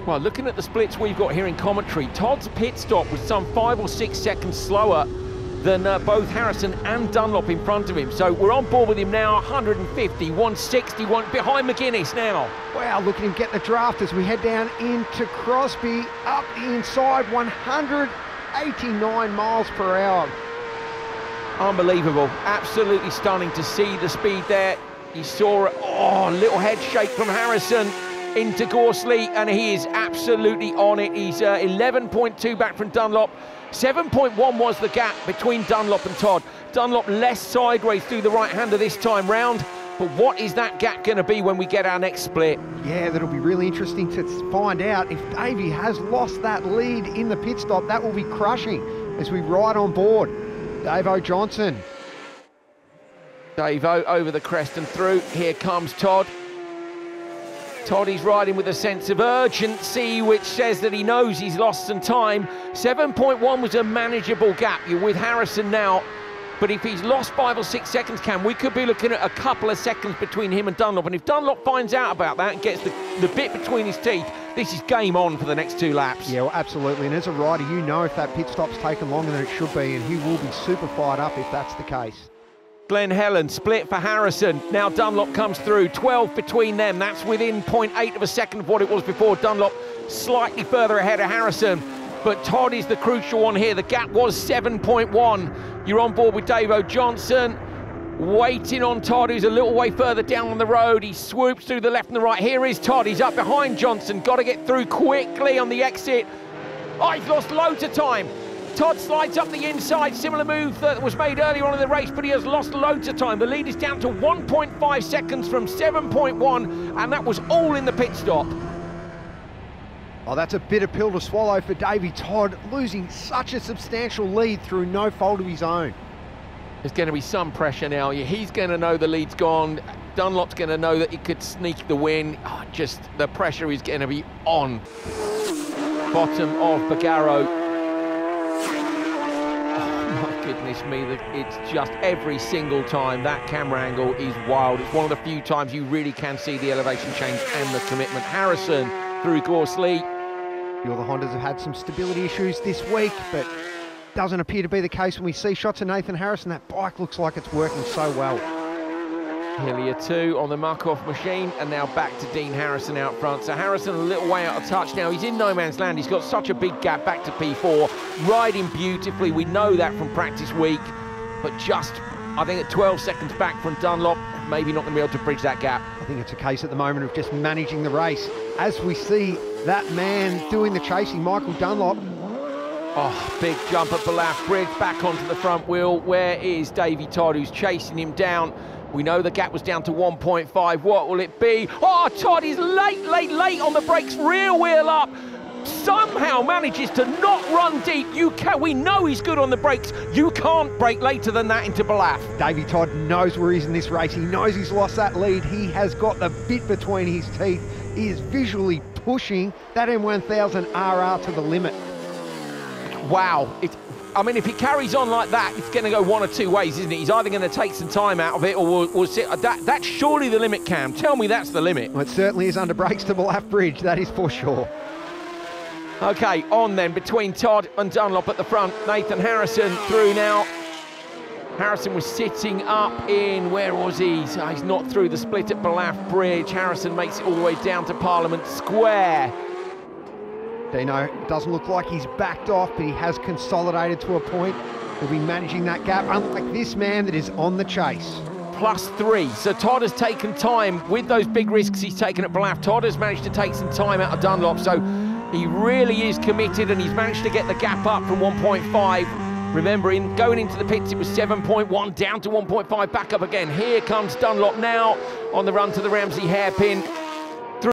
Well, looking at the splits we've got here in commentary, Todd's pit stop was some 5 or 6 seconds slower than both Harrison and Dunlop in front of him. So we're on board with him now, 150, 160, behind McGuinness now. Wow, look at him get the draft as we head down into Crosby, up the inside, 189 miles per hour. Unbelievable, absolutely stunning to see the speed there. You saw a little head shake from Harrison into Gorsley, and he is absolutely on it. He's 11.2 back from Dunlop. 7.1 was the gap between Dunlop and Todd. Dunlop less sideways through the right-hander this time round, but what is that gap going to be when we get our next split? Yeah, that'll be really interesting to find out. If Davey has lost that lead in the pit stop, that will be crushing as we ride on board. Davo Johnson. Davo over the crest and through. Here comes Todd. Todd is riding with a sense of urgency, which says that he knows he's lost some time. 7.1 was a manageable gap. You're with Harrison now, but if he's lost 5 or 6 seconds, Cam, we could be looking at a couple of seconds between him and Dunlop. And if Dunlop finds out about that and gets the bit between his teeth, this is game on for the next 2 laps. Yeah, well, absolutely. And as a rider, you know if that pit stop's taken longer than it should be, and he will be super fired up if that's the case. Glen Helen split for Harrison. Now Dunlop comes through, 12 between them. That's within 0.8 of a second of what it was before. Dunlop slightly further ahead of Harrison, but Todd is the crucial one here. The gap was 7.1. You're on board with Davo Johnson, waiting on Todd, who's a little way further down on the road. He swoops through the left and the right. Here is Todd, he's up behind Johnson. Got to get through quickly on the exit. Oh, he's lost loads of time. Todd slides up the inside, similar move that was made earlier on in the race, but he has lost loads of time. The lead is down to 1.5 seconds from 7.1, and that was all in the pit stop. Oh, that's a bitter pill to swallow for Davey Todd, losing such a substantial lead through no fault of his own. There's going to be some pressure now. He's going to know the lead's gone. Dunlop's going to know that he could sneak the win. Oh, just the pressure is going to be on. Bottom of Bagaro. Goodness me, it's just every single time that camera angle is wild. It's one of the few times you really can see the elevation change and the commitment. Harrison through Gorsley. The Hondas have had some stability issues this week, but doesn't appear to be the case when we see shots of Nathan Harrison. That bike looks like it's working so well. Hillier 2 on the muck-off machine, and now back to Dean Harrison out front. So Harrison a little way out of touch now. He's in no man's land. He's got such a big gap back to P4, riding beautifully. We know that from practice week, but just, I think, at 12 seconds back from Dunlop, maybe not going to be able to bridge that gap. I think it's a case at the moment of just managing the race. As we see that man doing the chasing, Michael Dunlop. Oh, big jump at Balaf Bridge, back onto the front wheel. Where is Davey Todd, who's chasing him down? We know the gap was down to 1.5. What will it be? Oh, Todd is late on the brakes, rear wheel up. Somehow manages to not run deep. We know he's good on the brakes. You can't brake later than that into Balaf. Davey Todd knows where he's in this race. He knows he's lost that lead. He has got the bit between his teeth. He is visually pushing that M1000 RR to the limit. Wow. I mean, if he carries on like that, it's going to go one or two ways, isn't it? He's either going to take some time out of it, or we'll sit. That's surely the limit, Cam. Tell me that's the limit. Well, it certainly is under brakes to Balaf Bridge, that is for sure. Okay, on then between Todd and Dunlop at the front. Nathan Harrison through now. Harrison was sitting up in, where was he? He's not through the split at Balaf Bridge. Harrison makes it all the way down to Parliament Square. Dino, doesn't look like he's backed off, but he has consolidated to a point. He'll be managing that gap, unlike this man that is on the chase. +3. So Todd has taken time with those big risks he's taken at Balaf. Todd has managed to take some time out of Dunlop, so he really is committed, and he's managed to get the gap up from 1.5. Remember, going into the pits, it was 7.1, down to 1.5, back up again. Here comes Dunlop now on the run to the Ramsey hairpin.